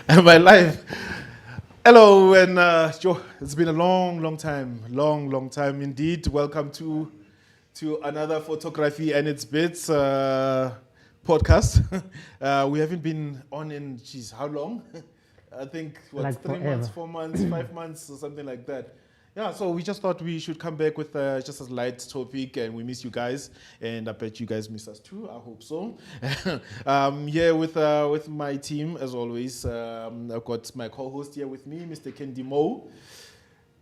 Am I live? Hello, and Joe. It's been a long time indeed. Welcome to another photography and its bits podcast. We haven't been on in how long? I think Like 3 months, forever. 4 months, 5 months, or something like that. Yeah, so we just thought we should come back with just a light topic, and we miss you guys, and I bet you guys miss us too. I hope so. Here with my team as always. I've got my co-host here with me, Mr. Kendi Mo.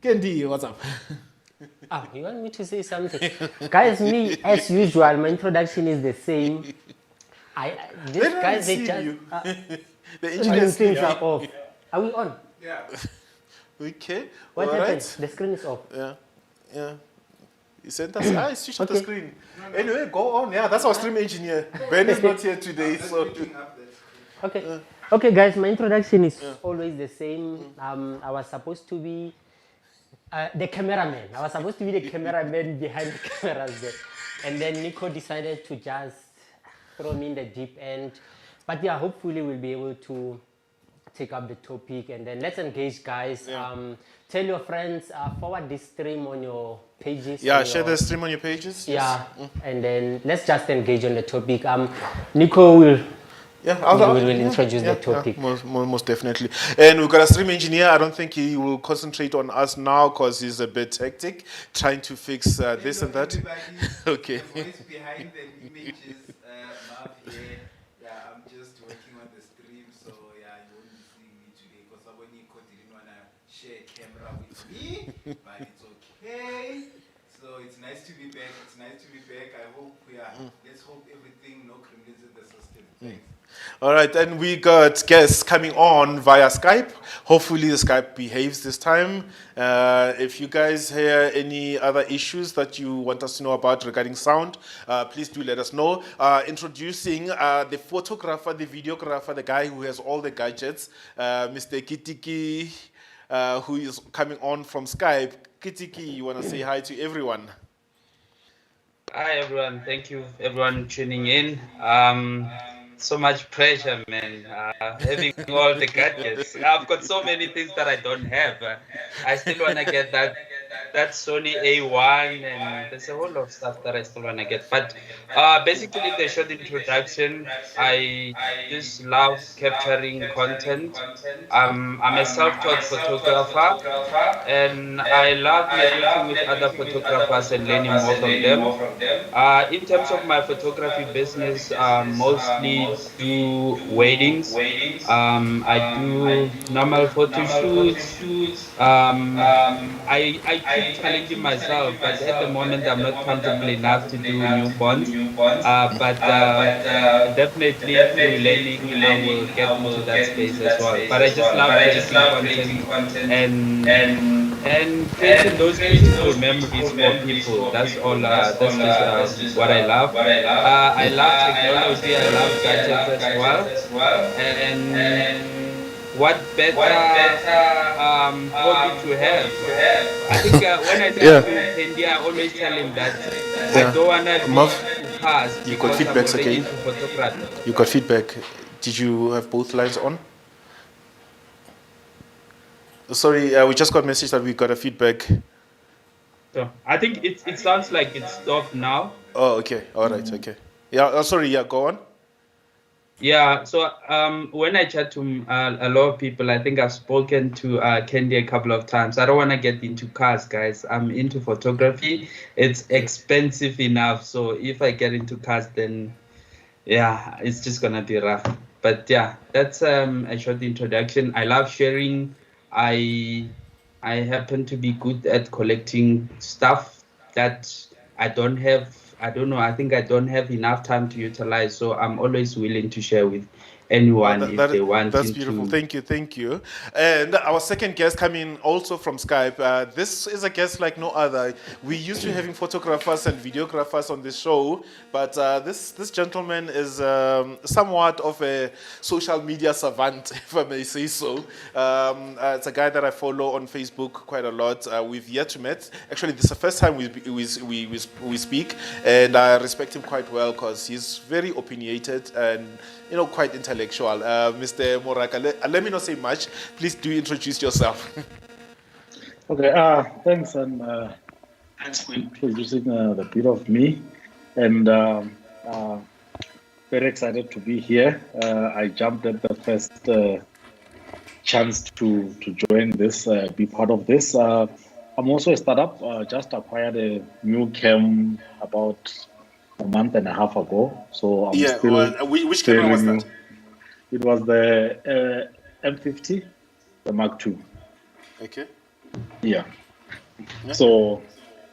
Kendi, what's up? You want me to say something? Guys, me, as usual, my introduction is the same. They These don't guys, they see just, you. The even engineers see things you. are off. Are we on? Okay, What all happened? right. The screen is off. Yeah, yeah. You sent us. Switch off the Okay. screen. Anyway, go on. Yeah, that's our stream engineer. Ben is not here today, so. Okay. Okay, guys, my introduction is always the same. I was supposed to be the cameraman. I was supposed to be the cameraman behind the cameras there. And then Nico decided to just throw me in the deep end. But yeah, hopefully we'll be able to take up the topic and then let's engage, guys. Tell your friends, forward this stream on your pages. Yeah, on share your- the stream on your pages. Yeah, and then let's just engage on the topic. Nico will Yeah, will introduce the topic. most definitely. And we've got a stream engineer. I don't think he will concentrate on us now because he's a bit hectic, trying to fix this and that. Okay. The voice behind the image is Marv here. Yeah, I'm just working on the stream, so yeah, you won't be seeing me today because Nico didn't want to share a camera with me, but it's okay. So it's nice to be back. It's nice to be back. I hope, let's hope everything, no criminals in the system. Thanks. All right, and we got guests coming on via Skype. Hopefully, the Skype behaves this time. If you guys hear any other issues that you want us to know about regarding sound, please do let us know. Introducing the photographer, the videographer, the guy who has all the gadgets, Mr. Kitiki, who is coming on from Skype. Kitiki, you want to say hi to everyone? Hi everyone, thank you everyone tuning in. So much pressure, man. Having all the gadgets. I've got so many things that I don't have. I still wanna get that Sony A1, and there's a whole lot of stuff that I still wanna get. But basically, the short introduction. I just love capturing content. I'm a self-taught photographer, and I love networking with other photographers and learning more from them. In terms of my photography business, mostly do weddings. I do normal photo shoots. I keep challenging myself, but at the moment I'm not comfortable enough to do newborns. But definitely through learning, I will get into that space as well. But I just love creating content and creating those beautiful memories for people. That's all. That's just what I love. I love technology. I love gadgets as well. And what better hobby to have? I think when I talk to Kendi, I always tell him that I don't wanna be Muff, into cars you got because I'm feedbacks, already okay? into photography. You got feedback. Did you have both lines on? Sorry, we just got a message that we got a feedback. So I think it sounds like it's stopped now. Oh, okay. All right. Okay. Yeah. Sorry. Yeah. Go on. Yeah, so when I chat to a lot of people, I think I've spoken to Kendi a couple of times. I don't want to get into cars, guys. I'm into photography. It's expensive enough. So if I get into cars, then yeah, it's just going to be rough. But yeah, that's a short introduction. I love sharing. I I happen to be good at collecting stuff that I don't have. I don't know. I think I don't have enough time to utilize. So I'm always willing to share with anyone if they want that's beautiful. to. Thank you. And our second guest coming also from Skype. This is a guest like no other. We used to having photographers and videographers on this show, but this gentleman is somewhat of a social media savant, if I may say so. It's a guy that I follow on Facebook quite a lot. We've yet to meet. Actually, this is the first time we speak, and I respect him quite well because he's very opinionated and quite intellectual. Mr. Moraka, let me not say much. Please do introduce yourself. Okay, thanks, and thanks for introducing the bit of me, and very excited to be here. I jumped at the first chance to join this, be part of this. I'm also a startup. Just acquired a new cam about a month and a half ago, so I'm still which camera was new. that? It was the M50, the Mark II. Okay. Yeah. So,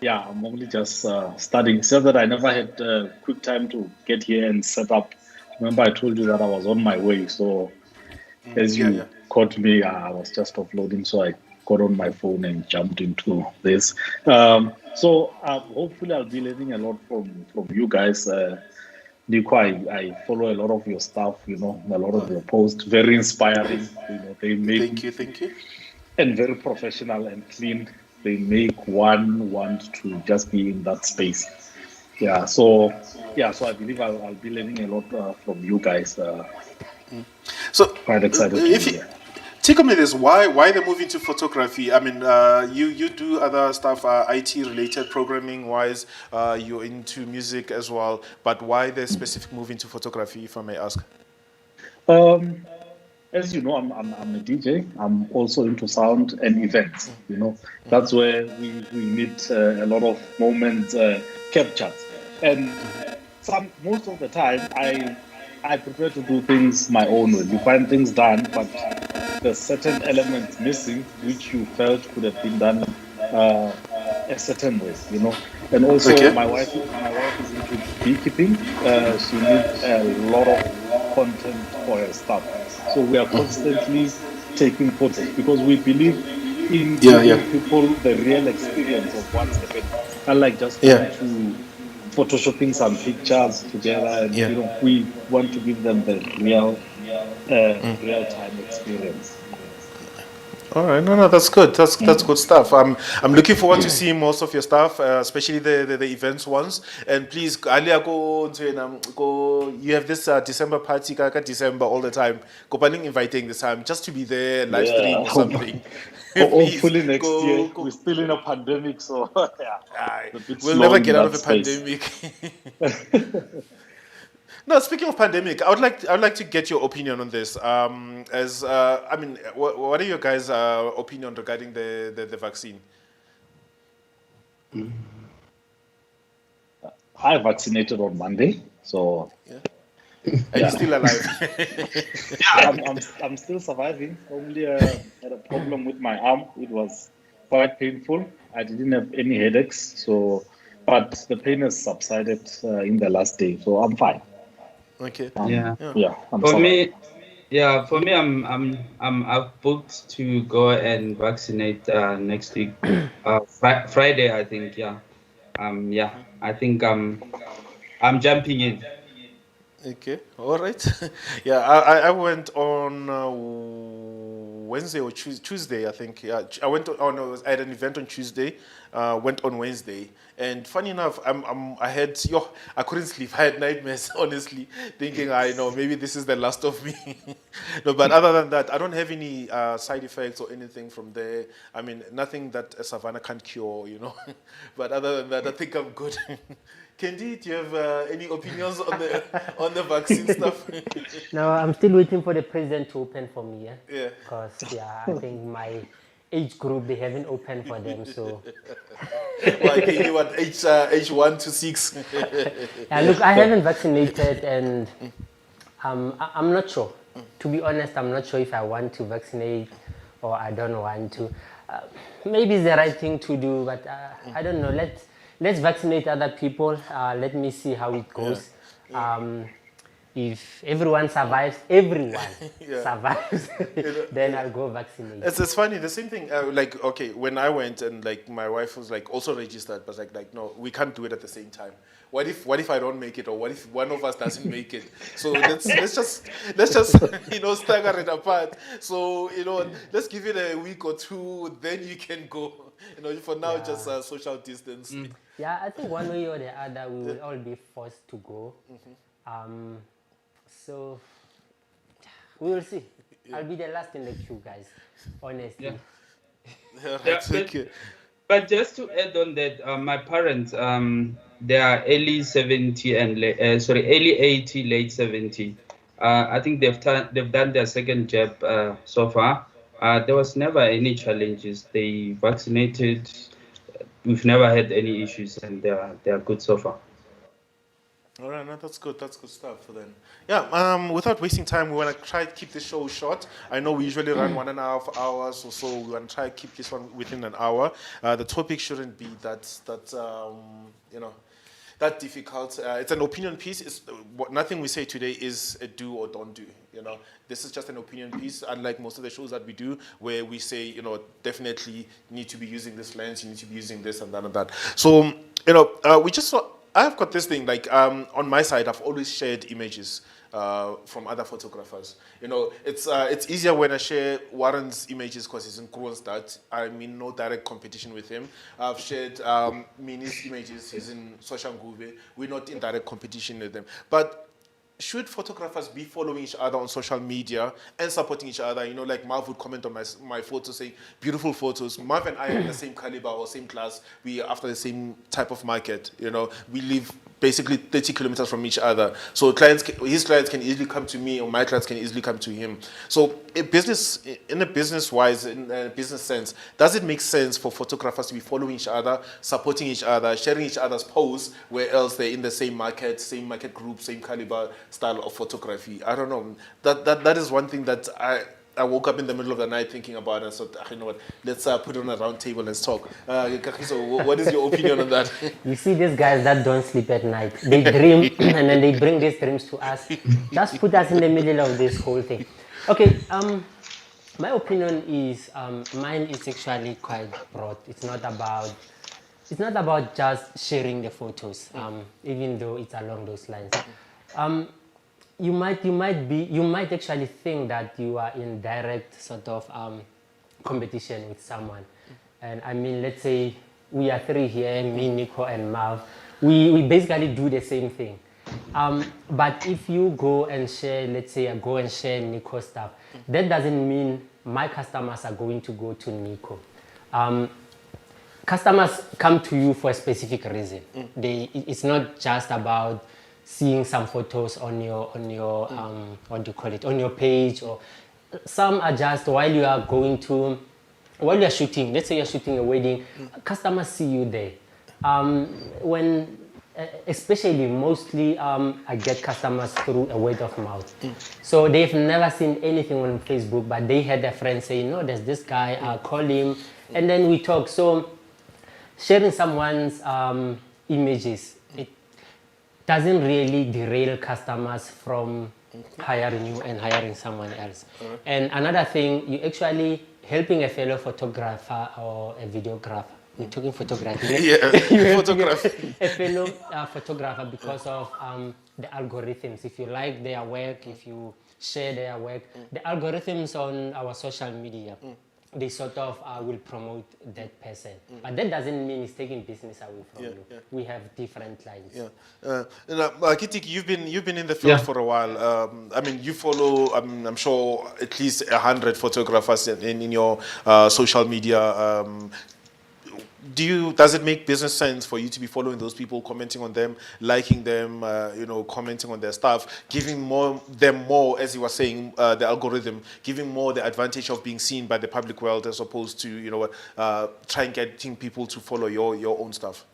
yeah, I'm only just studying. So that I never had quick time to get here and set up. Remember, I told you that I was on my way. So, as you caught me, I was just offloading. So I got on my phone and jumped into this. So hopefully, I'll be learning a lot from you guys. Nico, I follow a lot of your stuff. A lot of your posts, very inspiring. They make thank you, and very professional and clean. They make one want to just be in that space. So I believe I'll be learning a lot from you guys. So quite excited to be here. Take me this. Why the move into photography? I mean, you do other stuff, IT related, programming wise. You're into music as well. But why the specific move into photography, if I may ask? As you know, I'm a DJ. I'm also into sound and events. That's where we need a lot of moments captured. And most of the time, I prefer to do things my own way. You find things done, but there's certain elements missing which you felt could have been done a certain way. And also, my wife is into beekeeping. She needs a lot of content for her stuff. So we are constantly taking photos because we believe in giving people the real experience of what's happening. Unlike just to photoshopping some pictures together, and we want to give them the real time experience. All right, no, that's good. That's good stuff. I'm looking forward to seeing most of your stuff, especially the events ones. And please, you have this December party, December all the time. Go inviting this time just to be there, live stream or something. Hopefully next year. We're still in a pandemic, so we'll never get out of a pandemic. No, speaking of pandemic, I would like to get your opinion on this. What are your guys' opinion regarding the vaccine? I vaccinated on Monday, so. Are you still alive? I'm still surviving. Only had a problem with my arm. It was quite painful. I didn't have any headaches, but the pain has subsided in the last day, so I'm fine. Okay. For me, I've booked to go and vaccinate next week, Friday, I think. I think I'm jumping in. Okay, all right. I went on Wednesday or Tuesday, I think. Yeah, I had an event on Tuesday. Went on Wednesday, and funny enough, I couldn't sleep. I had nightmares, honestly, thinking maybe this is the last of me. No, but other than that, I don't have any side effects or anything from there. I mean, nothing that a savannah can't cure, But other than that, I think I'm good. Kendi, do you have any opinions on the vaccine stuff? No, I'm still waiting for the president to open for me. Yeah. Because I think my age group they haven't opened for them. So. You want age 1 to 6? Look, I haven't vaccinated, and I'm not sure. To be honest, I'm not sure if I want to vaccinate or I don't want to. Maybe it's the right thing to do, but I don't know. Let's vaccinate other people. Let me see how it goes. If everyone survives, survives, then I'll go vaccinate. It's funny. The same thing. When I went and my wife was also registered, but no, we can't do it at the same time. What if I don't make it, or what if one of us doesn't make it? So let's just stagger it apart. So let's give it a week or two, then you can go. For now, just social distance. Yeah, I think one way or the other, we will all be forced to go. So We will see. I'll be the last in the queue, guys. Honestly. Yeah. Yeah, Yeah, right, okay. but just to add on that, my parents, they are early 70 and early 80, late 70. I think they've done their second jab so far. There was never any challenges. They vaccinated. We've never had any issues, and they are good so far. All right, no, that's good. That's good stuff. Then, yeah. Without wasting time, we want to try to keep the show short. I know we usually run 1.5 hours or so. We want to try to keep this one within an hour. The topic shouldn't be that difficult. It's an opinion piece. Nothing we say today is a do or don't do. This is just an opinion piece, unlike most of the shows that we do, where we say, definitely need to be using this lens, you need to be using this and that and that. So, we just saw. I've got this thing, like on my side, I've always shared images from other photographers. It's easier when I share Warren's images because he's in Kroonstad. I'm in no direct competition with him. I've shared Mini's images, he's in Soshanguve. We're not in direct competition with them. But should photographers be following each other on social media and supporting each other? Like Marv would comment on my photos saying, beautiful photos. Marv and I are in the same caliber or same class. We are after the same type of market. We live basically 30 kilometers from each other. So his clients can easily come to me, or my clients can easily come to him. So in a business-wise, in a business sense, does it make sense for photographers to be following each other, supporting each other, sharing each other's posts, where else they're in the same market group, same caliber style of photography? I don't know. That is one thing that I woke up in the middle of the night thinking about, and thought, you know what, let's put it on a round table, let's talk. Kagiso, what is your opinion on that? You see these guys that don't sleep at night. They dream and then they bring these dreams to us. Just put us in the middle of this whole thing. Okay, my opinion is, mine is actually quite broad. It's not about just sharing the photos, even though it's along those lines. You might actually think that you are in direct sort of competition with someone. And I mean, let's say we are three here, me, Nico, and Marv. We basically do the same thing. But if you go and share, let's say I go and share Nico's stuff, that doesn't mean my customers are going to go to Nico. Customers come to you for a specific reason. It's not just about seeing some photos on your what do you call it, on your page, or some are just while you are shooting. Let's say you're shooting a wedding, customers see you there. Especially mostly I get customers through a word of mouth. So they've never seen anything on Facebook, but they had a friend say, no, there's this guy, I'll call him, and then we talk. So sharing someone's images, it doesn't really derail customers from hiring you and hiring someone else. And another thing, you actually helping a fellow photographer or a videographer. We're talking photography. Yeah, photography. A fellow photographer because of the algorithms. If you like their work, if you share their work, the algorithms on our social media, they sort of will promote that person. But that doesn't mean it's taking business away from you. Yeah. We have different lines. Yeah. Kitik, you've been in the field for a while. I mean, you follow, I'm sure, at least 100 photographers in your social media. Does it make business sense for you to be following those people, commenting on them, liking them, commenting on their stuff, giving them more, as you were saying, the algorithm, giving more the advantage of being seen by the public world as opposed to, trying getting people to follow your own stuff?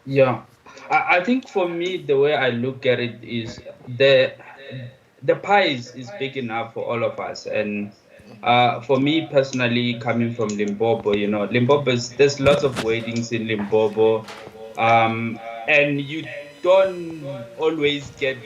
Yeah, I think for me, the way I look at it is the pie is big enough for all of us. And for me personally, coming from Limpopo, there's lots of weddings in Limpopo, and you don't always get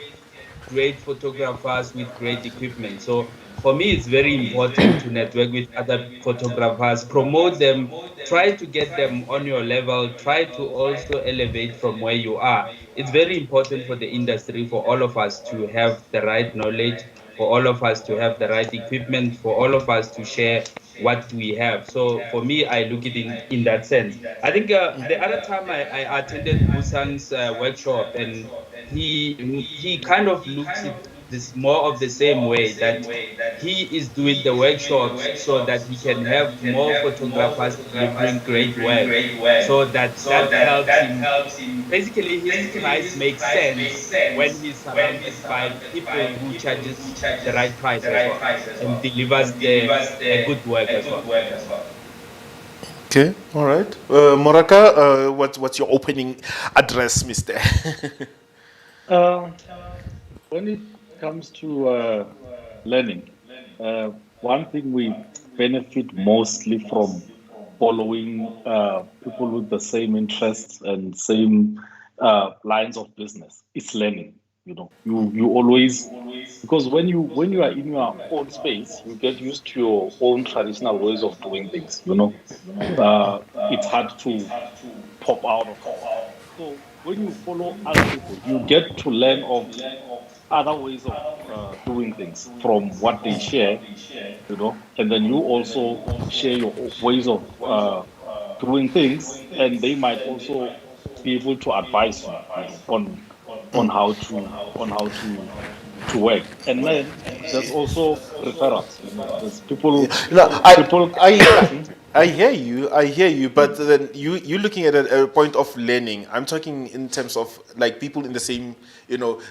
great photographers with great equipment. So for me, it's very important to network with other photographers, promote them, try to get them on your level, try to also elevate from where you are. It's very important for the industry, for all of us to have the right knowledge, for all of us to have the right equipment, for all of us to share what we have. So for me, I look at it in that sense. I think the other time I attended Musang's workshop, and he kind of looks this more of the same way, that he is doing the workshops so that he can have more photographers delivering great work, so that helps him. Basically, his price makes sense when he's surrounded by people who charges the right price as well and delivers a good work as well. Okay, all right. Moraka, what's your opening address, Mister? When it comes to learning, one thing we benefit mostly from following people with the same interests and same lines of business is learning. You always, because when you are in your own space, you get used to your own traditional ways of doing things. It's hard to pop out of it. So when you follow other people, you get to learn of other ways of doing things from what they share, and then you also share your ways of doing things, and they might also be able to advise you, on how to work. And then there's also referrals. There's people No, people. I hear you, but then you looking at a point of learning. I'm talking in terms of like people in the same,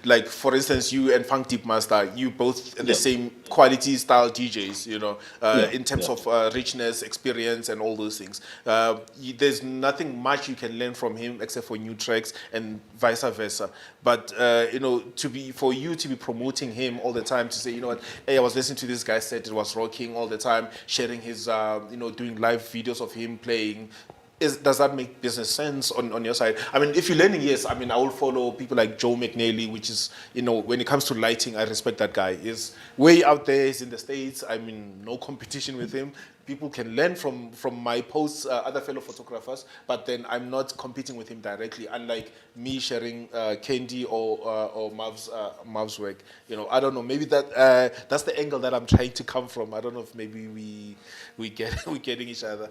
like for instance, you and Funk Deep Master, you both in the Yeah. same quality style DJs, Yeah, in terms yeah. of richness, experience, and all those things. There's nothing much you can learn from him except for new tracks and vice versa. But for you to be promoting him all the time, to say, what, hey, I was listening to this guy said it was rocking all the time, sharing his, doing live videos of him playing. Does that make business sense on your side? I mean, if you're learning, yes. I mean, I will follow people like Joe McNally, which is, when it comes to lighting, I respect that guy. He's way out there. He's in the States. I mean, no competition with him. People can learn from my posts, other fellow photographers, but then I'm not competing with him directly, unlike me sharing Candy or Mav's work. I don't know. Maybe that's the angle that I'm trying to come from. I don't know if maybe we're getting each other.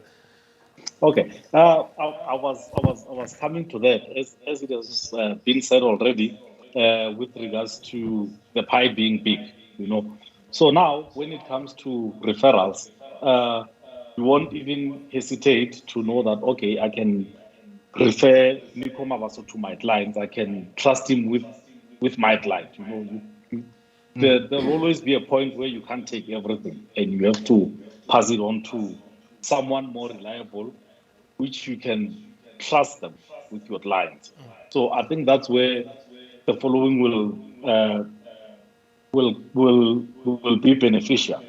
Okay. I was coming to that, as it has been said already, with regards to the pie being big. So now, when it comes to referrals, you won't even hesitate to know that, okay, I can refer Nico Mavaso to my clients. I can trust him with my client. There'll always be a point where you can't take everything, and you have to pass it on to someone more reliable, which you can trust them with your clients. So I think that's where the following will be beneficial.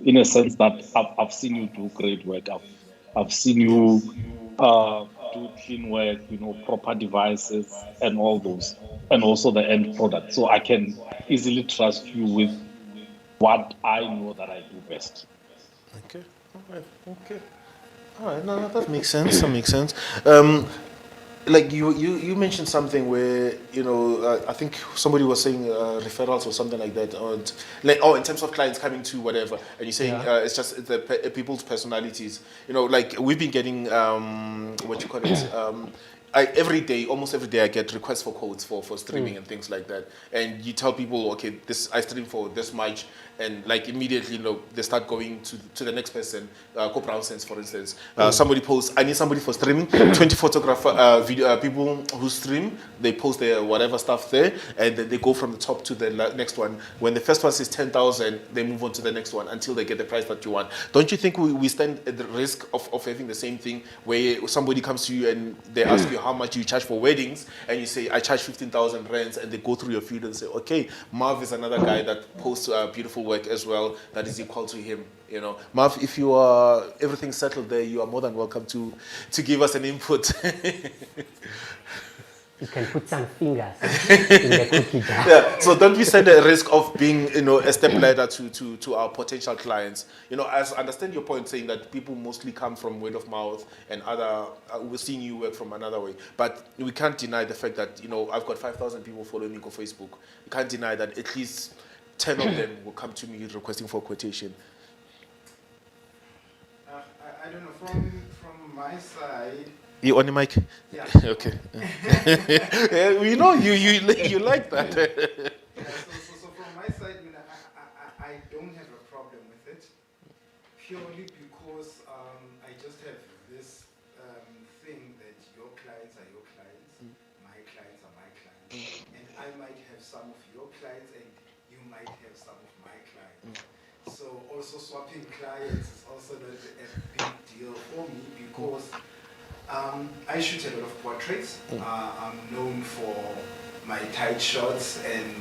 In a sense that I've seen you do great work. I've seen you do clean work. Proper devices and all those, and also the end product. So I can easily trust you with what I know that I do best. Okay. All right. Okay. All right. No, that makes sense. That makes sense. Like you mentioned something where I think somebody was saying referrals or something like that, or in terms of clients coming to whatever, and you're saying it's just people's personalities. Like we've been getting what you call it. Almost every day, I get requests for quotes for streaming and things like that. And you tell people, okay, I stream for this much, and like immediately, they start going to the next person. Go Brown Sense, for instance. Somebody posts, I need somebody for streaming. 20 photographer video people who stream, they post their whatever stuff there, and then they go from the top to the next one. When the first one says 10,000, they move on to the next one until they get the price that you want. Don't you think we stand at the risk of having the same thing where somebody comes to you and they ask you how much you charge for weddings, and you say, I charge 15,000 rands, and they go through your feed and say, okay, Marv is another guy that posts beautiful work as well that is equal to him. Marv, if you are everything settled there, you are more than welcome to give us an input. You can put some fingers in the cookie jar. Yeah. So don't we stand at risk of being, a step ladder to our potential clients? As I understand your point, saying that people mostly come from word of mouth and other, we're seeing you work from another way. But we can't deny the fact that, I've got 5,000 people following me on Facebook. You can't deny that at least 10 of them will come to me requesting for quotation. I don't know, from my side. You on the mic? Yeah. Okay. Yeah, we know you like that. So from my side, purely because I just have this thing that your clients are your clients, my clients are my clients, and I might have some of your clients and you might have some of my clients. So also swapping clients is also not a big deal for me because I shoot a lot of portraits. I'm known for my tight shots and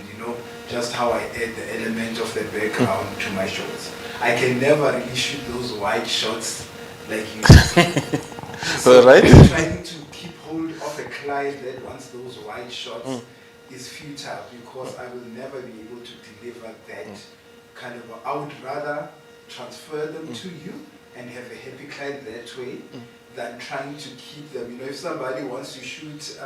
just how I add the element of the background to my shots. I can never really shoot those wide shots like you. So All right. trying to keep hold of a client that wants those wide shots is futile because I will never be able to deliver that kind of. I would rather transfer them to you and have a happy client that way than trying to keep them. If somebody wants to shoot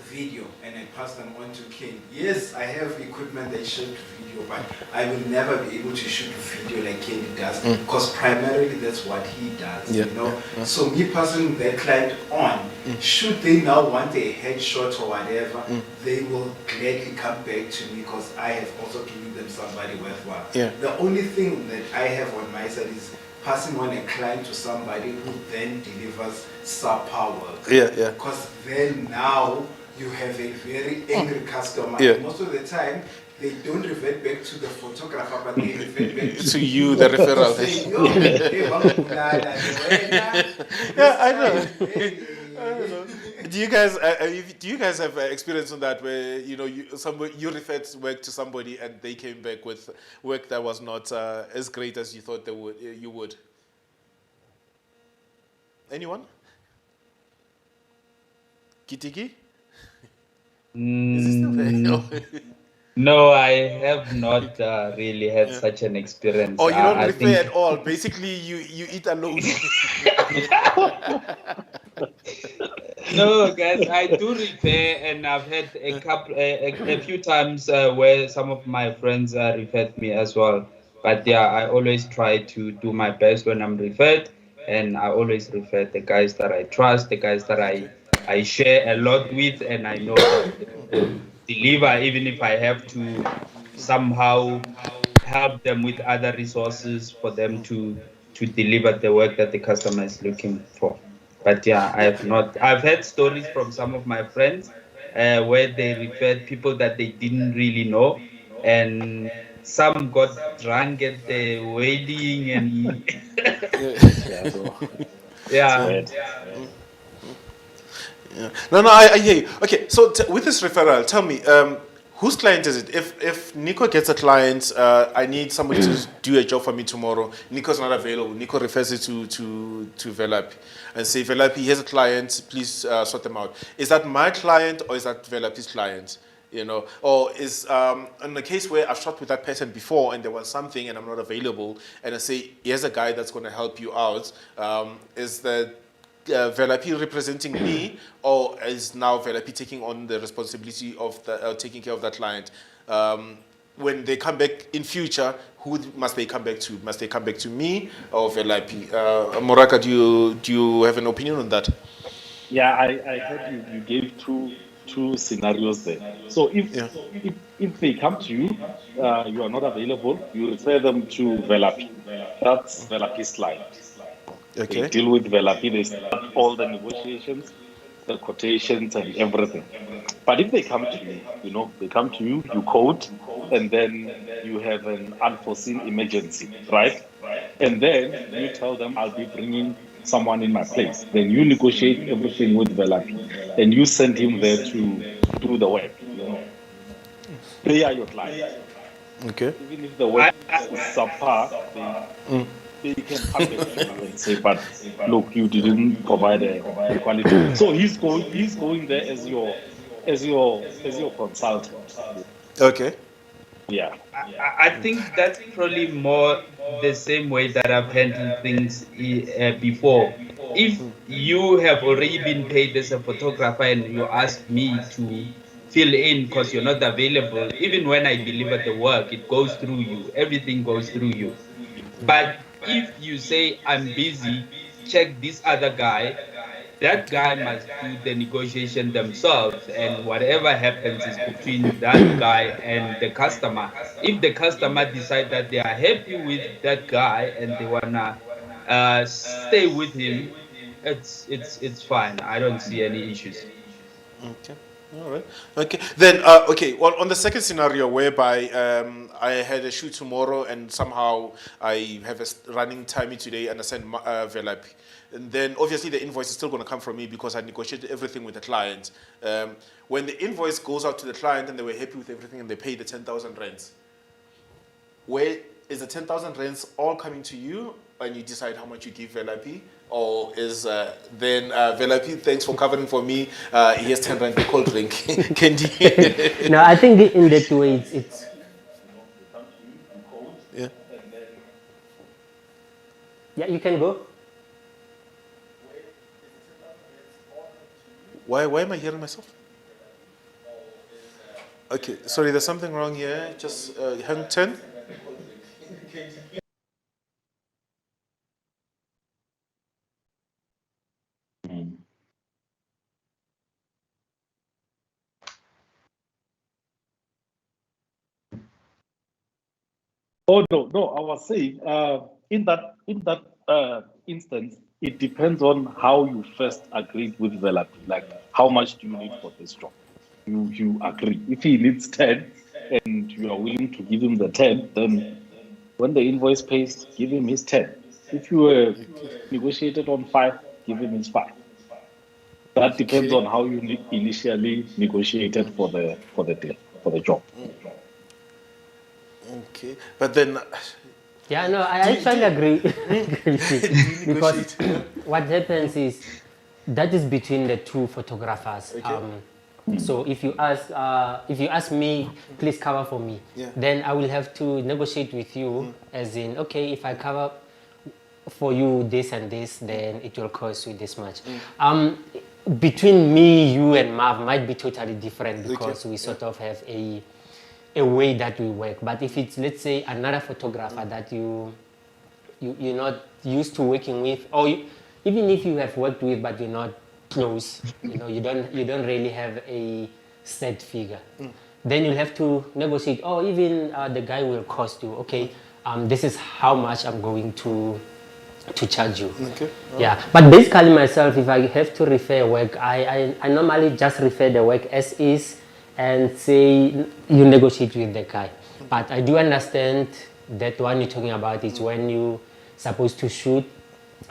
video and I pass them on to Ken. Yes, I have equipment that shoot video, but I will never be able to shoot video like Ken does because primarily that's what he does. So me passing that client on, should they now want a headshot or whatever, they will gladly come back to me because I have also given them somebody worthwhile. The only thing that I have on my side is passing on a client to somebody who then delivers subpar work. Because then now you have a very angry customer. Most of the time, they don't revert back to the photographer, but they revert back to you, the referral. Saying, "Yo, hey, I know. Do you guys have experience on that where you referred work to somebody and they came back with work that was not as great as you thought you would? Anyone? Kitiki? Is he still there? No, I have not really had such an experience. Oh, you don't refer at all. Basically, you eat alone. No, guys, I do refer, and I've had a few times where some of my friends referred me as well. But I always try to do my best when I'm referred, and I always refer the guys that I trust, the guys that I share a lot with, and I know that they will deliver, even if I have to somehow help them with other resources for them to deliver the work that the customer is looking for. But I've had stories from some of my friends where they referred people that they didn't really know, and some got drunk at the wedding and No, I hear you. Okay, so with this referral, tell me, whose client is it? If Nico gets a client, I need somebody to do a job for me tomorrow. Nico's not available. Nico refers it to Velapi and say, Velapi, here's a client. Please sort them out. Is that my client or is that Velapi's client? Or is in the case where I've shot with that person before and there was something and I'm not available, and I say, here's a guy that's going to help you out. Is that Velapi representing me, or is now Velapi taking on the responsibility of taking care of that client? When they come back in future, who must they come back to? Must they come back to me or Velapi? Moraka, do you have an opinion on that? Yeah, I heard you gave two scenarios there. So if they come to you, you are not available, you refer them to Velapi. That's Velapi's client. Okay. They deal with Velapi, they start all the negotiations, the quotations and everything. But if they come to you, they come to you, you quote, and then you have an unforeseen emergency, right? And then you tell them, I'll be bringing someone in my place. Then you negotiate everything with Velapi, and you send him there to do the work. They are your client. Okay. Even if the work is subpar, they can come back to you and say, but look, you didn't provide a quality. So he's going there as your consultant. Okay. Yeah. I think that's probably more the same way that I've handled things before. If you have already been paid as a photographer and you ask me to fill in because you're not available, even when I deliver the work, it goes through you. Everything goes through you. But if you say, I'm busy, check this other guy, that guy must do the negotiation themselves, and whatever happens is between that guy and the customer. If the customer decide that they are happy with that guy and they wanna stay with him, it's fine. I don't see any issues. Okay. All right. Okay. Then, okay. Well, on the second scenario whereby I had a shoot tomorrow and somehow I have a running timing today and I send Velap, and then obviously the invoice is still going to come from me because I negotiated everything with the client. When the invoice goes out to the client and they were happy with everything and they pay the 10,000 rands, where is the 10,000 rands all coming to you and you decide how much you give Velap? Or is then Velap, thanks for covering for me. He has 10 rand for cold drink. Candy. No, I think in that way it's Yeah. yeah, you can go. Why am I hearing myself? Okay, sorry, there's something wrong here. Just hang 10. Oh no! I was saying, in that instance, it depends on how you first agreed with Velap. Like, how much do you need for this job? You agree. If he needs 10, and you are willing to give him the 10, then when the invoice pays, give him his 10. If you negotiated on 5, give him his 5. That depends on how you initially negotiated for the deal, for the job. Okay, but then Yeah, no, I actually agree because what happens is that is between the two photographers. So if you ask me, please cover for me, Yeah. then I will have to negotiate with you, as in, okay, if I cover for you this and this, then it will cost you this much. Between me, you, and Marv might be totally different because we sort of have a way that we work. But if it's, let's say, another photographer that you're not used to working with, or even if you have worked with but you're not close, you don't really have a set figure, then you'll have to negotiate. Oh, even the guy will cost you, okay, this is how much I'm going to charge you. Okay. Yeah, but basically myself, if I have to refer work, I normally just refer the work as is and say you negotiate with the guy. But I do understand that one you're talking about is when you supposed to shoot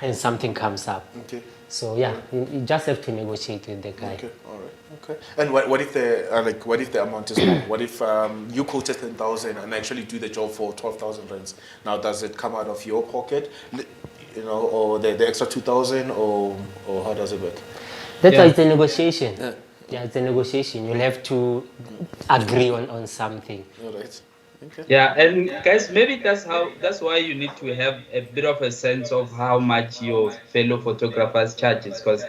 and something comes up. Okay. So yeah, you just have to negotiate with the guy. Okay, all right, okay. And what if the what if the amount is more? What if you quoted 10,000 and actually do the job for 12,000 rands? Now, does it come out of your pocket, or the extra 2,000, or how does it work? That's why it's a negotiation. Yeah, it's a negotiation. You'll have to agree on something. All right. Okay. Yeah, and guys, maybe that's why you need to have a bit of a sense of how much your fellow photographers charges. Because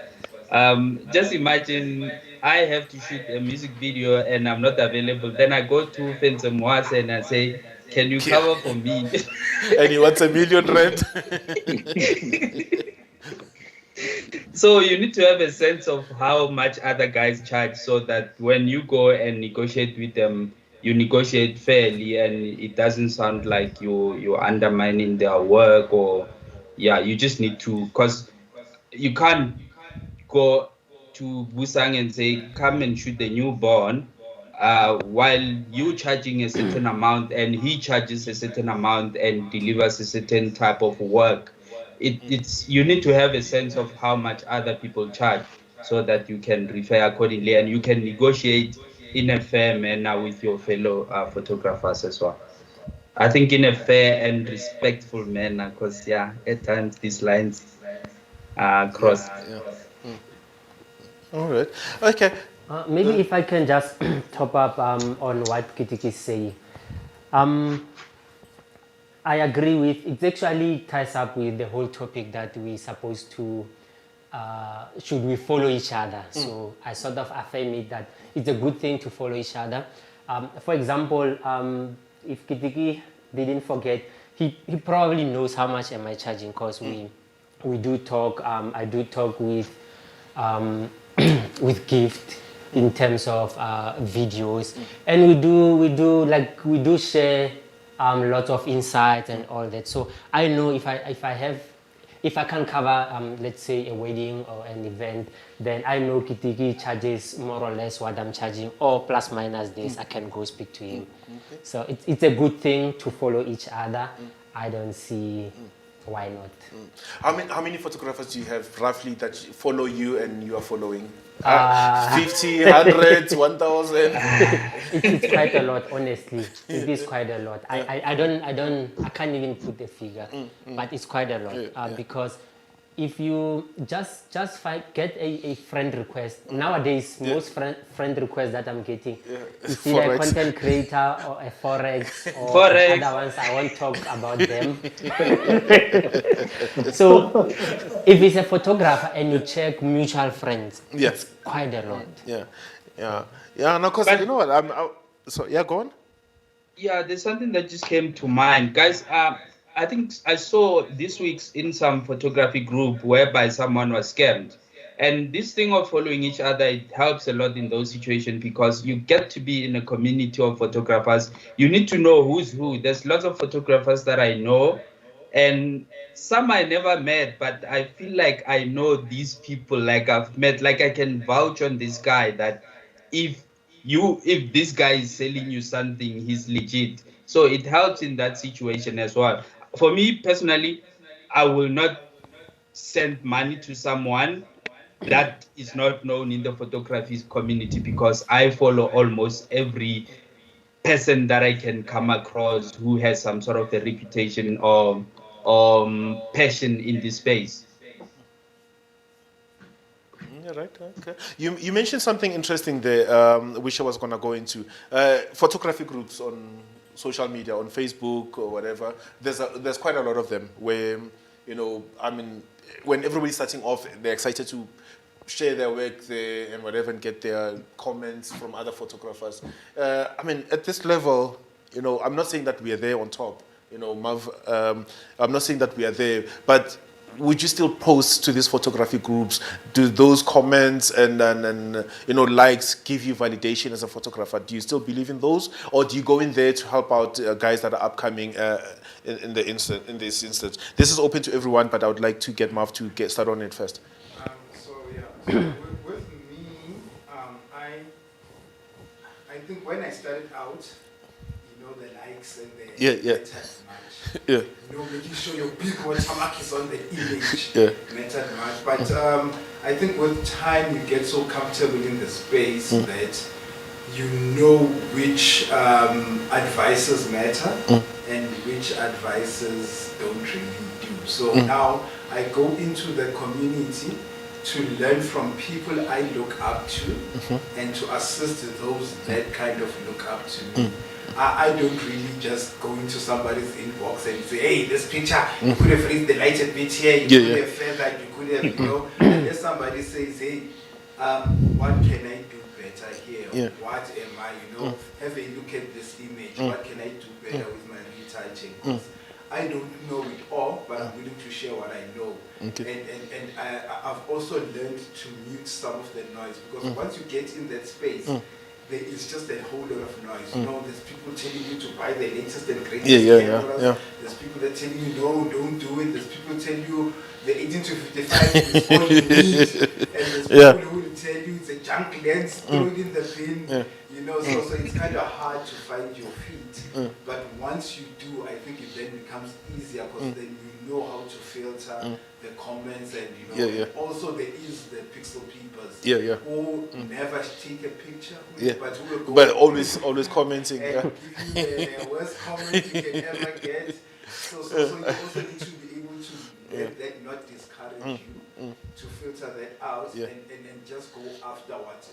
just imagine I have to shoot a music video and I'm not available. Then I go to Fencer Moase and I say, "Can you cover for me?" And he wants 1 million rand. So you need to have a sense of how much other guys charge, so that when you go and negotiate with them, you negotiate fairly and it doesn't sound like you're undermining their work. Or you just need to, because you can't go to Busang and say, come and shoot the newborn, while you charging a certain amount and he charges a certain amount and delivers a certain type of work. It's you need to have a sense of how much other people charge, so that you can refer accordingly and you can negotiate in a fair manner with your fellow photographers as well. I think in a fair and respectful manner, because at times these lines are crossed. All right. Okay. Maybe if I can just top up on what Kitiki is saying. I agree with, it actually ties up with the whole topic that we're supposed to, should we follow each other? So I sort of affirm it that it's a good thing to follow each other. For example, if Kitiki didn't forget, he probably knows how much am I charging, because we do talk, I do talk with with gift in terms of videos, and we do share lots of insights and all that. So I know if I can cover let's say a wedding or an event, then I know Kitiki charges more or less what I'm charging, or plus minus this. I can go speak to him. So it's a good thing to follow each other. I don't see why not. How many photographers do you have roughly that follow you and you are following? 50, 100, 1,000? It's quite a lot, honestly. It is quite a lot. I can't even put a figure, but it's quite a lot because if you just get a friend request nowadays, most friend requests that I'm getting is either a content creator or a forex or other ones. I won't talk about them. So if it's a photographer and you check mutual friends, it's quite a lot. No, because you know what, go on. Yeah, there's something that just came to mind, guys. I think I saw this week's in some photography group whereby someone was scammed. And this thing of following each other, it helps a lot in those situations because you get to be in a community of photographers. You need to know who's who. There's lots of photographers that I know, and some I never met, but I feel like I know these people, like I've met, like I can vouch on this guy that if this guy is selling you something, he's legit. So it helps in that situation as well. For me personally, I will not send money to someone that is not known in the photography community because I follow almost every person that I can come across who has some sort of a reputation or passion in this space. Yeah, right. Okay. You mentioned something interesting there, which I was going to go into. Photography groups on social media, on Facebook or whatever. There's quite a lot of them where, when everybody's starting off, they're excited to share their work there and whatever and get their comments from other photographers. At this level, I'm not saying that we are there on top. Mav, I'm not saying that we are there, but would you still post to these photography groups? Do those comments and likes give you validation as a photographer? Do you still believe in those, or do you go in there to help out guys that are upcoming in this instance? This is open to everyone, but I would like to get Mav to get started on it first. With me, I think when I started out, the likes and the mattered much. Making sure your big watermark is on the image mattered much. But I think with time you get so comfortable in the space that you know which advices matter and which advices don't really do. So now I go into the community to learn from people I look up to and to assist those that kind of look up to me. I don't really just go into somebody's inbox and say, hey, this picture, you could have raised the light a bit here, you could have feathered, you could have, unless somebody says, hey, what can I do better here? What am I, have a look at this image, what can I do better with my retouching? I don't know it all, but I'm willing to share what I know. Okay. And I've also learned to mute some of the noise, because once you get in that space, there is just a whole lot of noise. There's people telling you to buy the latest and greatest cameras. There's people that tell you, no, don't do it. There's people tell you the 18 to 55 is all you need. And there's people who will tell you it's a junk lens, throw it in the bin. So it's kind of hard to find your feet. But once you do, I think it then becomes easier, because then you know how to filter the comments, and also there is the pixel peepers who never take a picture, but who will go but always commenting and give you the worst comment you can ever get. So you also need to be able to let that not discourage you, to filter that out and just go after what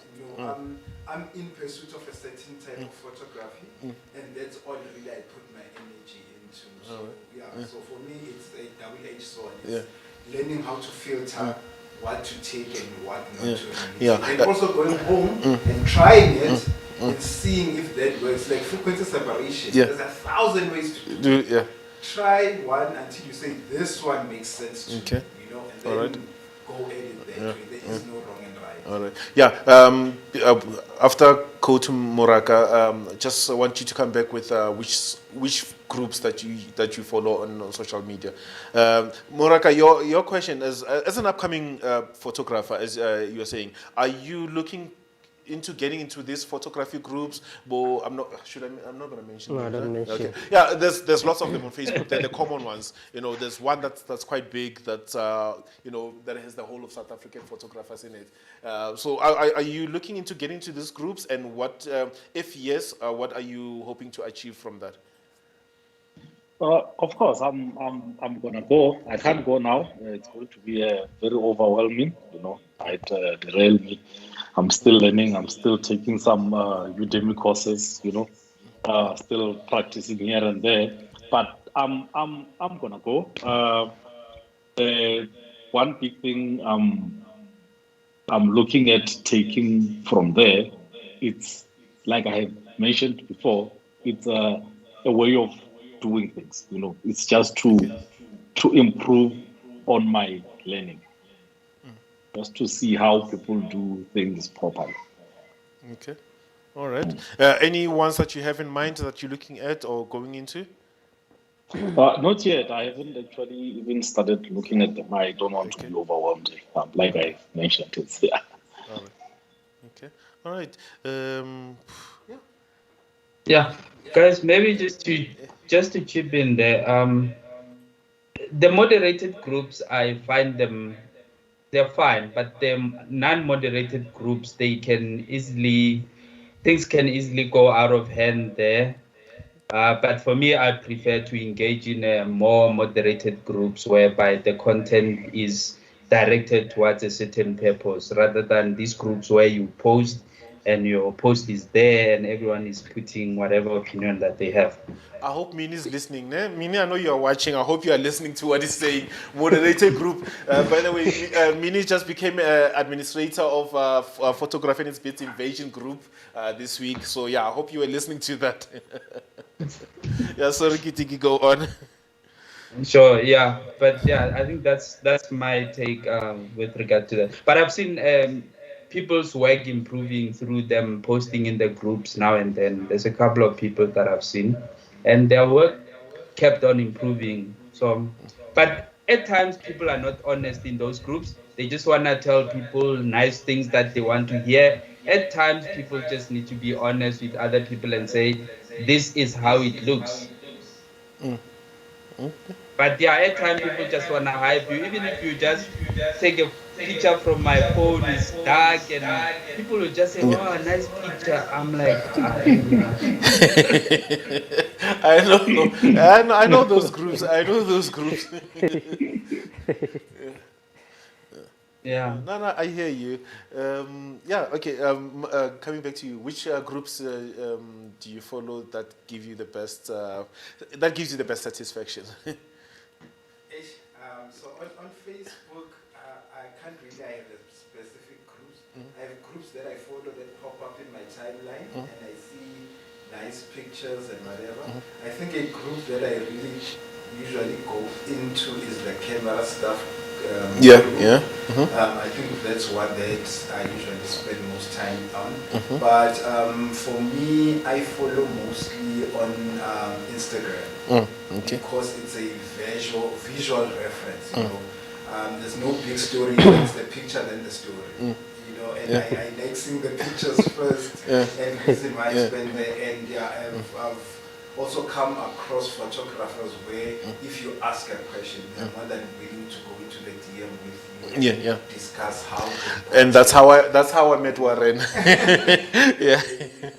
I'm in pursuit of a certain type of photography, and that's all really I put my energy into. So so for me it's a double-edged sword. It's learning how to filter what to take and what not to. And also going home and trying it and seeing if that works. Like frequency separation, there's 1,000 ways to do it. Try one until you say this one makes sense to me, and then go at it that way. There is no wrong and right. All right. Yeah. After Kotu Muraka, just want you to come back with which groups that you follow on social media. Muraka, your question is as an upcoming photographer, as you were saying, are you looking into getting into these photography groups? But I'm not. I'm not going to mention. No, them, don't mention. Okay. Yeah, there's lots of them on Facebook. They're the common ones. There's one that's quite big that that has the whole of South African photographers in it. So are you looking into getting into these groups? And what, if yes, what are you hoping to achieve from that? Of course, I'm gonna go. I can't go now. It's going to be very overwhelming. Might derail me. I'm still learning. I'm still taking some Udemy courses. Still practicing here and there. But I'm gonna go. One big thing I'm looking at taking from there. It's like I have mentioned before. It's a way of doing things. It's just to improve on my learning, just to see how people do things properly. Okay, all right. Any ones that you have in mind that you're looking at or going into? Not yet. I haven't actually even started looking at them. I don't want to be overwhelmed. Like I mentioned, it's All right. Okay. All right. Yeah. Yeah, guys, maybe just to chip in there. The moderated groups, I find they're fine, but the non-moderated groups, things can easily go out of hand there. But for me, I prefer to engage in more moderated groups whereby the content is directed towards a certain purpose, rather than these groups where you post and your post is there and everyone is putting whatever opinion that they have. I hope Mini is listening. Mini, I know you are watching. I hope you are listening to what he's saying. Moderated group. By the way, Mini just became administrator of Photography and Its Invasion group this week. So yeah, I hope you were listening to that. Yeah, sorry, Kitiki, go on. Sure, yeah, but yeah, I think that's my take with regard to that. But I've seen people's work improving through them posting in the groups now and then. There's a couple of people that I've seen, and their work kept on improving. So, but at times people are not honest in those groups. They just want to tell people nice things that they want to hear. At times people just need to be honest with other people and say, this is how it looks. But yeah, at times people just want to hype you. Even if you just take a picture from my phone, it's dark, and people will just say, wow, nice picture. I'm like, I know those groups. I know those groups. yeah. No, I hear you. Yeah, okay. Coming back to you, which groups do you follow that give you the best? That gives you the best satisfaction? So on Facebook, I can't really have a specific groups. I have groups that I follow that pop up in my timeline, and I see nice pictures and whatever. I think a group that I really usually go into is the camera stuff. Yeah. I think that's one that I usually spend most time on. But for me, I follow mostly on Instagram. Okay. Because it's a visual reference. There's no big story. It's the picture then the story. And I like seeing the pictures first and reason why I spend there. And yeah, I've also come across photographers where if you ask a question, they're more than willing to go into the DM with you and discuss how. And that's how I met Warren. Yeah.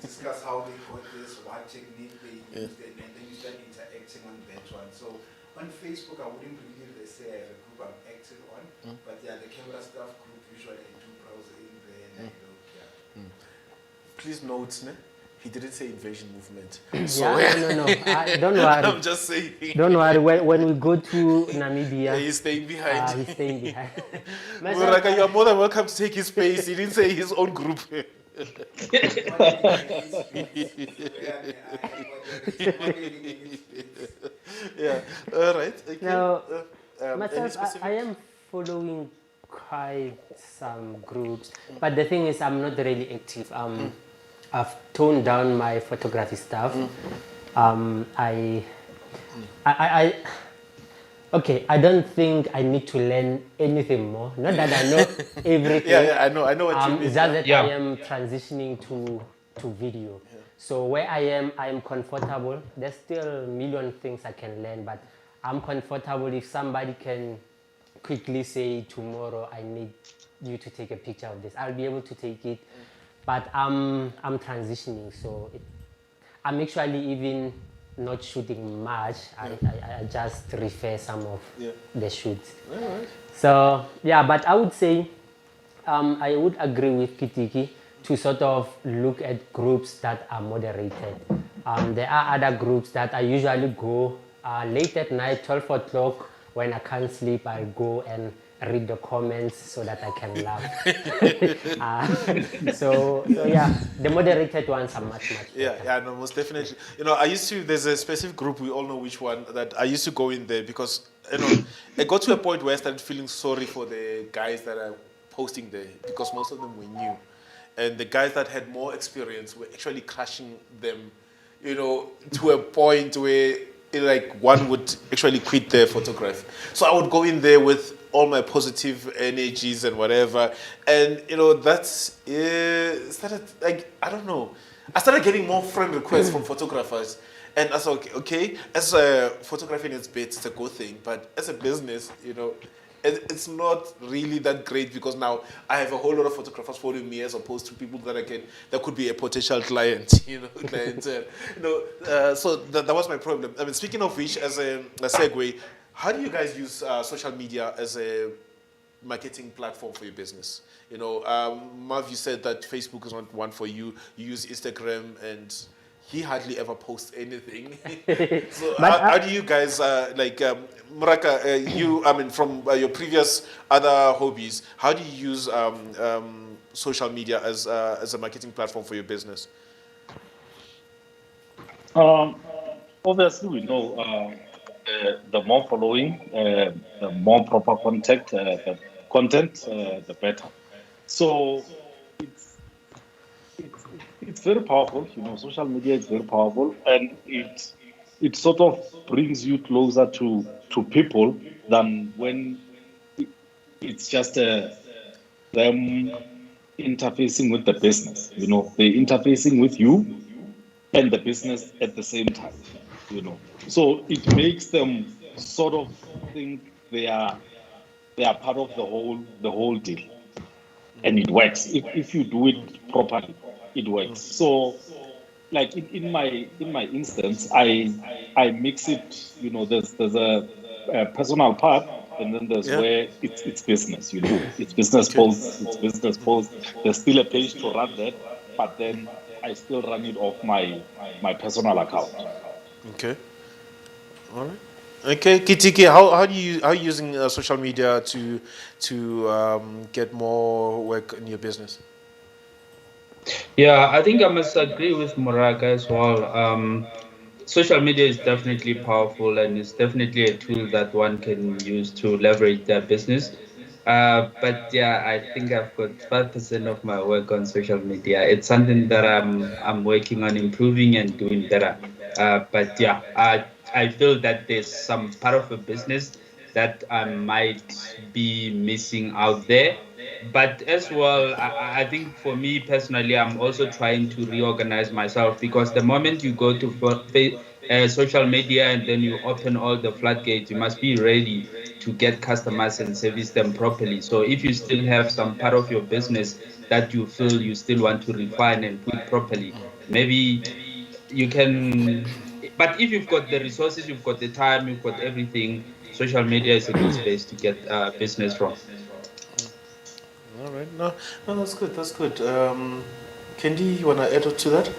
Discuss how they got this, what technique they used, and then you start interacting on that one. So on Facebook, I wouldn't really say I have a group I'm active on, but yeah, the camera stuff group usually I do browse in there and I look. Please note, he didn't say invasion movement. So, no. Don't worry. I'm just saying. Don't worry. When we go to Namibia, he's staying behind. He's staying behind. Muraka, you are more than welcome to take his space. He didn't say his own group. Yeah. All right. Okay. Now, myself, I am following quite some groups, but the thing is, I'm not really active. I've toned down my photography stuff. I okay, I don't think I need to learn anything more. Not that I know everything. Yeah, I know what you mean. It's just that Yeah. I am transitioning to video. So where I am comfortable. There's still a million things I can learn, but I'm comfortable if somebody can quickly say tomorrow I need you to take a picture of this. I'll be able to take it, but I'm transitioning, so I'm actually even not shooting much. I just refer some of the shoots. So yeah, but I would say I would agree with Kitiki to sort of look at groups that are moderated. There are other groups that I usually go late at night, 12 o'clock, when I can't sleep, I'll go and read the comments so that I can laugh. So yeah, the moderated ones are much better. Yeah, no, most definitely. There's a specific group, we all know which one, that I used to go in there because, it got to a point where I started feeling sorry for the guys that are posting there because most of them were new. And the guys that had more experience were actually crushing them, to a point where, like, one would actually quit their photography. So I would go in there with all my positive energies and whatever. And, that's, started, like, I don't know. I started getting more friend requests from photographers. And I said, okay, as a photography in its bits, it's a good thing. But as a business, it's not really that great because now I have a whole lot of photographers following me as opposed to people that could be a potential client, so that was my problem. I mean, speaking of which, as a segue, how do you guys use social media as a marketing platform for your business? Marv, you said that Facebook is not one for you. You use Instagram, and he hardly ever posts anything. So how do you guys, Muraka, from your previous other hobbies, how do you use social media as a marketing platform for your business? Obviously, we know the more following, the more proper content, the better. So it's very powerful. Social media is very powerful, and it sort of brings you closer to people than when it's just them interfacing with the business. They're interfacing with you and the business at the same time. So it makes them sort of think they are part of the whole deal, and it works if you do it properly. It works. So, like in my instance, I mix it. There's a personal part, and then there's where it's business. It's business posts. It's business posts. There's still a page to run that, but then I still run it off my personal account. Okay. All right. Okay, Kitiki, how are you using social media to get more work in your business? Yeah, I think I must agree with Muraka as well. Social media is definitely powerful, and it's definitely a tool that one can use to leverage their business. But yeah, I think I've got 5% of my work on social media. It's something that I'm working on improving and doing better. But yeah, I feel that there's some part of a business that I might be missing out there. But as well, I think for me personally, I'm also trying to reorganize myself, because the moment you go to social media and then you open all the floodgates, you must be ready to get customers and service them properly. So if you still have some part of your business that you feel you still want to refine and put properly, maybe you can. But if you've got the resources, you've got the time, you've got everything, social media is a good space to get business from. All right. No, that's good. That's good. Kendi, you wanna add to that?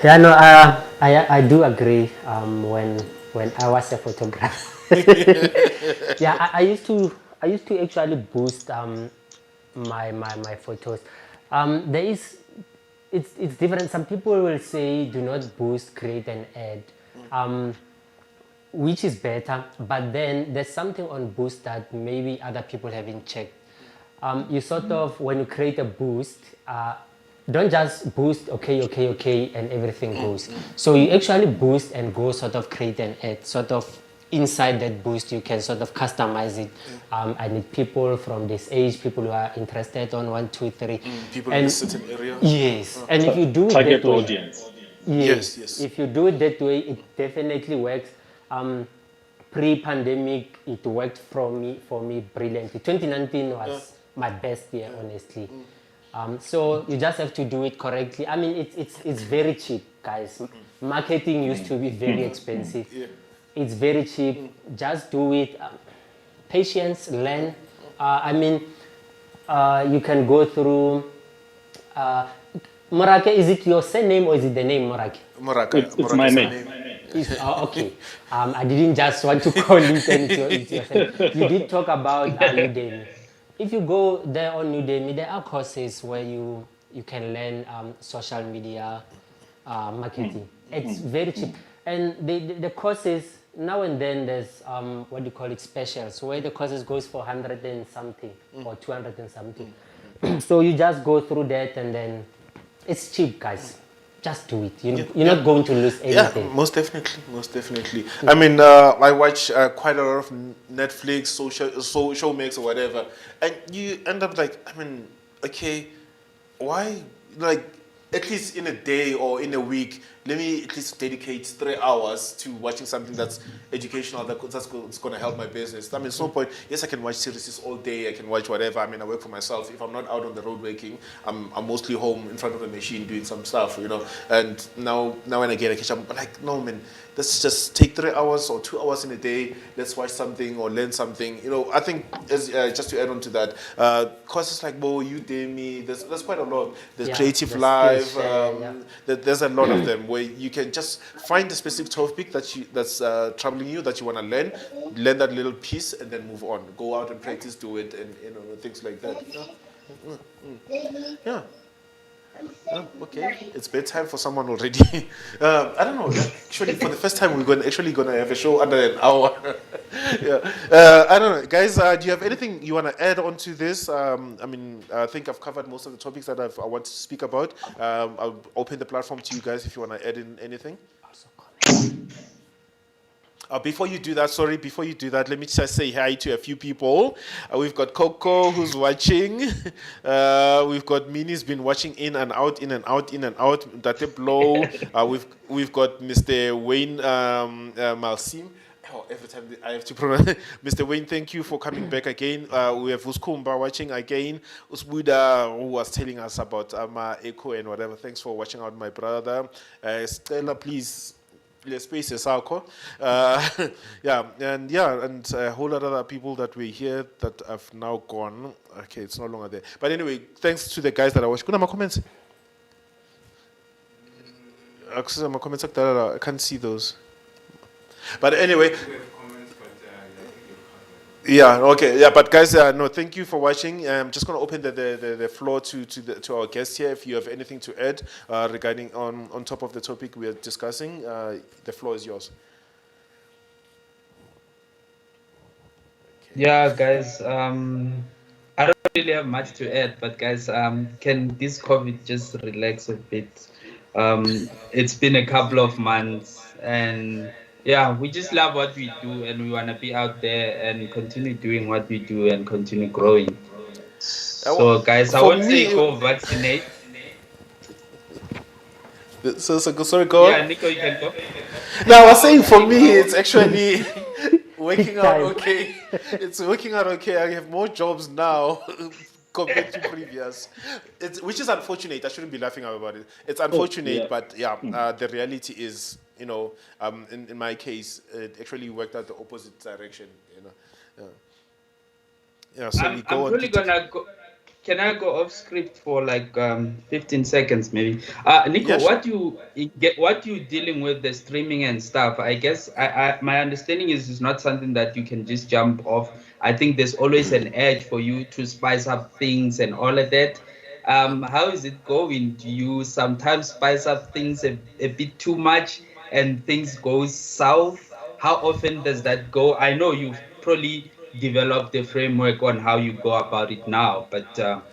Yeah, no, I do agree. When I was a photographer, yeah, I used to actually boost my photos. There is it's different. Some people will say do not boost, create an ad, which is better. But then there's something on boost that maybe other people haven't checked. you sort of, when you create a boost, don't just boost, okay, and everything goes. So you actually boost and go sort of create an ad, sort of inside that boost, you can sort of customize it. I need people from this age, people who are interested on 1, 2, 3. People in a certain area. Yes, and if you do it Target that way, audience. Yes. if you do it that way, it definitely works. Pre-pandemic, it worked for me brilliantly. 2019 was my best year, honestly. So you just have to do it correctly. I mean, it's very cheap, guys. Marketing used to be very expensive. It's very cheap. Just do it. Patience, learn. You can go through. Morake, is it your surname or is it the name Morake? Moraka. It's my Moraka's name. Okay. I didn't just want to call it and it's your surname. You did talk about Udemy. If you go there on Udemy, there are courses where you can learn social media marketing. It's very cheap. And the courses, now and then there's what do you call it, specials, where the courses goes for 100 and something or 200 and something. So you just go through that and then it's cheap, guys. Just do it. You're not going to lose anything. Yeah, most definitely. I mean, I watch quite a lot of Netflix, Showmax or whatever, and you end up like, I mean, okay, why, like, at least in a day or in a week, let me at least dedicate 3 hours to watching something that's educational, that's going to help my business. I mean, it's no point. Yes, I can watch series all day. I can watch whatever. I mean, I work for myself. If I'm not out on the road working, I'm mostly home in front of a machine doing some stuff, And now and again, I catch up. But like, no, man, let's just take 3 hours or 2 hours in a day. Let's watch something or learn something. I think just to add on to that, courses like Udemy, there's quite a lot. There's Creative Live. There's a lot of them where you can just find a specific topic that's troubling you, that you want to learn that little piece, and then move on. Go out and practice, do it, and things like that. Yeah. Okay, it's bedtime for someone already. I don't know. Actually, for the first time, we're gonna have a show under an hour. I don't know, guys. Do you have anything you want to add on to this? I think I've covered most of the topics that I want to speak about. I'll open the platform to you guys if you want to add in anything. Before you do that, let me just say hi to a few people. We've got Coco who's watching. We've got Minnie's been watching in and out. Date Blow. We've got Mr. Wayne Malsim. Every time I have to pronounce Mr. Wayne, thank you for coming back again. We have Uskumba watching again. Usbuda, who was telling us about Echo and whatever. Thanks for watching out, my brother. Stella, please. Space is and a whole lot of other people that were here that have now gone. Okay, it's no longer there. But anyway, thanks to the guys that I watched. Kuna comments. I can't see those. But anyway. Yeah, okay. Yeah, but guys, no, thank you for watching. I'm just going to open the floor to our guests here. If you have anything to add regarding on top of the topic we are discussing, the floor is yours. Okay. Yeah, guys, I don't really have much to add, but guys, can this COVID just relax a bit? It's been a couple of months and yeah, we just love what we do and we want to be out there and continue doing what we do and continue growing. So, guys, I won't say go vaccinate. So sorry, go on. Yeah, Nico, you can go. No, I was saying for me, it's actually working out okay. It's working out okay. I have more jobs now compared to previous. Which is unfortunate. I shouldn't be laughing about it. It's unfortunate, but the reality is, in my case, it actually worked out the opposite direction. So I'm really gonna go. Can I go off script for like 15 seconds, maybe? Nico, yes. What you dealing with the streaming and stuff? I guess my understanding is it's not something that you can just jump off. I think there's always an edge for you to spice up things and all of that. How is it going? Do you sometimes spice up things a bit too much and things go south? How often does that go? I know you've probably developed a framework on how you go about it now, but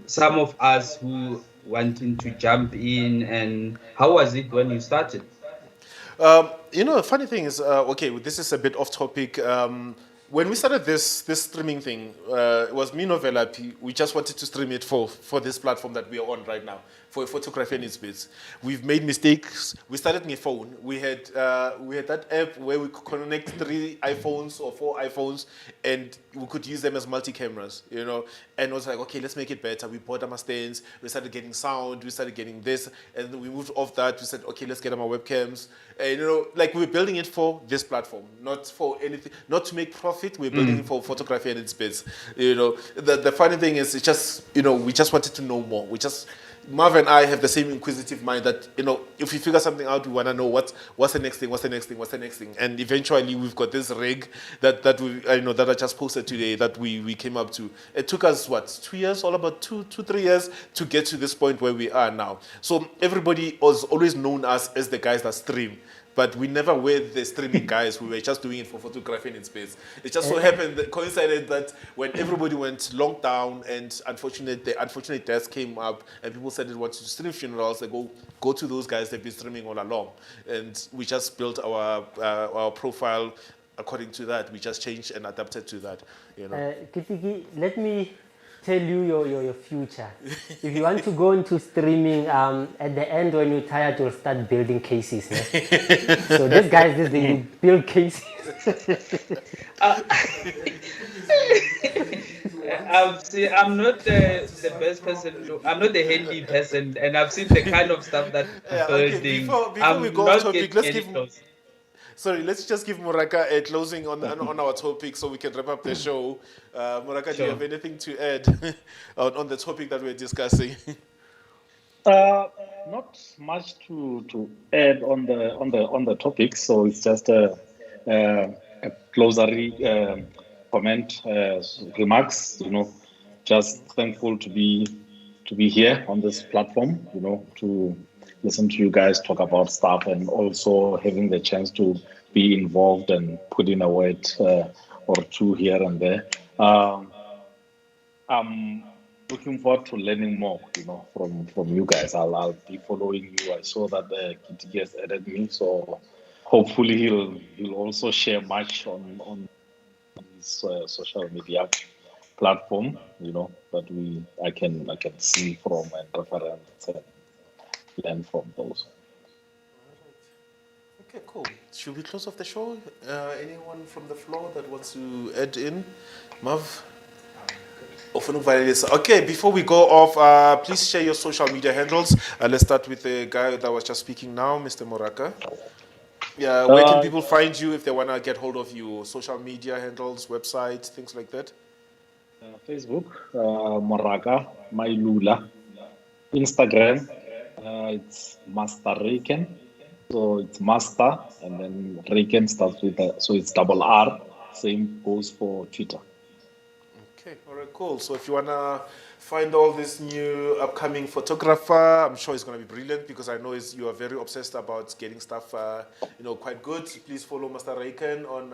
some of us who wanting to jump in, and how was it when you started? The funny thing is, okay, this is a bit off topic. When we started this streaming thing, it was me, Novella. We just wanted to stream it for this platform that we are on right now, for photography and its bits. We've made mistakes. We started on a phone. We had that app where we could connect 3 iPhones or 4 iPhones, and we could use them as multi-cameras, And it was like, okay, let's make it better. We bought our stands. We started getting sound. We started getting this, and then we moved off that. We said, okay, let's get our webcams. And like we're building it for this platform, not for anything, not to make profit. We're building it for photography and its bits. The funny thing is, it's just we just wanted to know more. Marv and I have the same inquisitive mind that if we figure something out, we want to know what's the next thing, and eventually we've got this rig that I just posted today that we came up to. It took us 2 years, all about 3 years to get to this point where we are now. So everybody was always known us as the guys that stream. But we never were the streaming guys. We were just doing it for photography and in space. It just so happened that coincided that when everybody went lockdown and the unfortunate deaths came up and people said they wanted to stream funerals, they go to those guys. They've been streaming all along, and we just built our profile according to that. We just changed and adapted to that. Kitiki, let me tell you your future. If you want to go into streaming, at the end when you're tired, you'll start building cases. So these guys, they build cases. I'm not the best person. I'm not the handy person, and I've seen the kind of stuff that building. Before I'm we go not off topic, getting let's just give Moraka a closing on our topic so we can wrap up the show. Moraka, do you have anything to add on the topic that we're discussing? Not much to add on the topic. So it's just a closery comment, remarks. Just thankful to be here on this platform. To listen to you guys talk about stuff, and also having the chance to be involved and put in a word or two here and there. I'm looking forward to learning more, from you guys. I'll be following you. I saw that Kitty has added me, so hopefully he'll also share much on his social media platform, that I can see from and reference and learn from those. Okay, cool. Should we close off the show? Anyone from the floor that wants to add in? Mav? Okay, before we go off, please share your social media handles. Let's start with the guy that was just speaking now, Mr. Moraka. Yeah, where can people find you if they want to get hold of you? Social media handles, website, things like that? Facebook, Moraka Mailula. Instagram, it's Master Reiken. So it's Master, and then Reiken starts with so it's double R. Same goes for Twitter. Okay, all right, cool. So if you want to find all this new upcoming photographer, I'm sure it's going to be brilliant, because I know you are very obsessed about getting stuff, quite good. Please follow Master Reiken on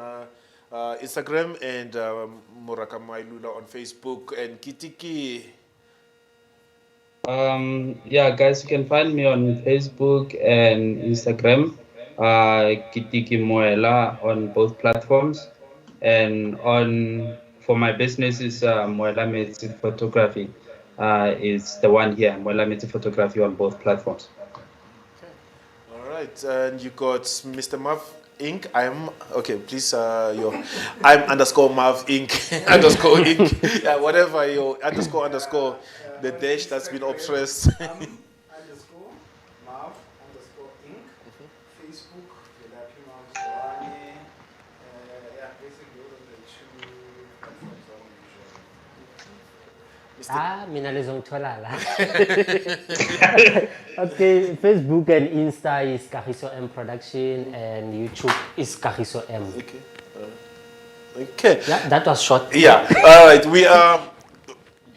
Instagram, and Moraka Mailula on Facebook, and Kitiki. Guys, you can find me on Facebook and Instagram, Kitiki Moela on both platforms, and for my business is Moela Metsi Photography, is the one here, Moela Metsi Photography on both platforms. Okay, all right, and you got Mr. Mav Inc. I'm underscore Mav Inc. underscore Inc. Yeah, whatever your underscore the dash that's been obsessed. Underscore Mav underscore Inc. Facebook, Velapi Mav Zwane. Basically those are the two platforms I'm usually. Mina lezongithola la. Okay, Facebook and Insta is Kagiso M Production, and YouTube is Kagiso M. Okay. Yeah, that was short. Yeah. All right. We are.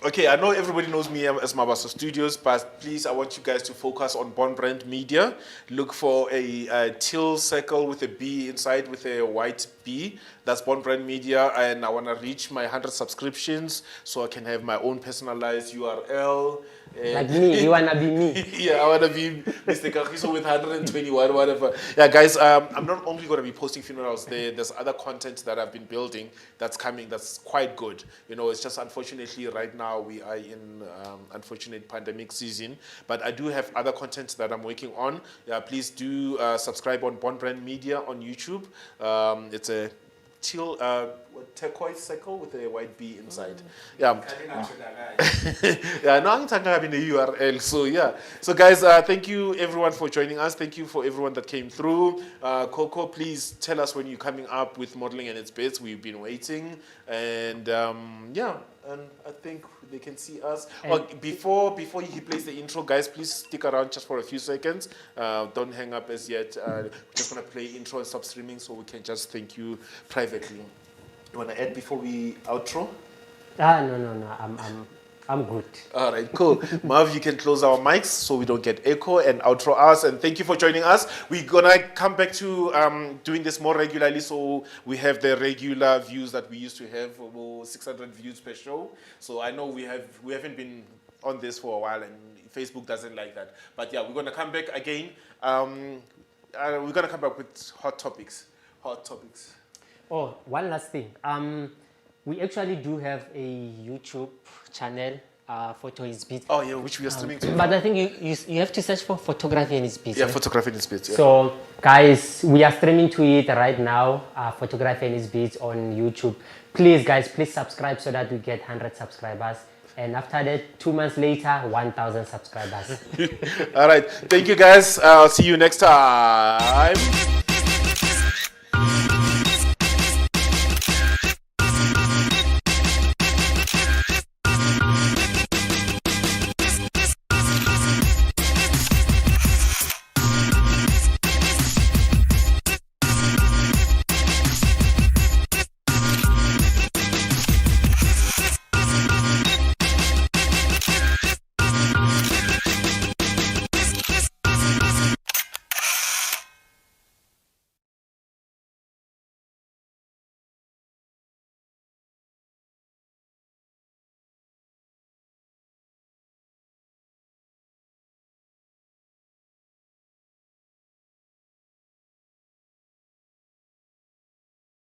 Okay, I know everybody knows me as Mabaso Studios, but please, I want you guys to focus on Bond Brand Media. Look for a teal circle with a B inside with a white B. That's Born Brand Media, and I want to reach my 100 subscriptions so I can have my own personalized URL. Like me, you wanna be me. Yeah, I want to be Mr. Kagiso with 121, whatever. Yeah, guys, I'm not only going to be posting funerals there. There's other content that I've been building that's coming that's quite good. You know, it's just unfortunately right now we are in unfortunate pandemic season. But I do have other content that I'm working on. Yeah, please do subscribe on Born Brand Media on YouTube. It's a teal, turquoise circle with a white bee inside. Yeah. Yeah, no, I'm talking about in the URL. So yeah. So guys, thank you everyone for joining us. Thank you for everyone that came through. Coco, please tell us when you're coming up with Modeling and its Bits. We've been waiting, and yeah, and I think they can see us. Oh, before he plays the intro, guys, please stick around just for a few seconds. Don't hang up as yet. Just gonna play intro and stop streaming so we can just thank you privately. You wanna add before we outro? No. I'm good. All right, cool. Marv, you can close our mics so we don't get echo and outro us. And thank you for joining us. We're gonna come back to doing this more regularly, so we have the regular views that we used to have, about 600 views per show. So I know we haven't been on this for a while, and Facebook doesn't like that. But yeah, we're gonna come back again. We're gonna come back with hot topics. Oh, one last thing. We actually do have a YouTube channel, Photo is Beat. Oh yeah, which we are streaming to. But I think you have to search for Photography and its Beat. Yeah, right? Photography and its Beat. Yeah. So guys, we are streaming to it right now, Photography and its Beats on YouTube. Please guys, please subscribe so that we get 100 subscribers. And after that, 2 months later, 1,000 subscribers. All right, thank you guys. I'll see you next time.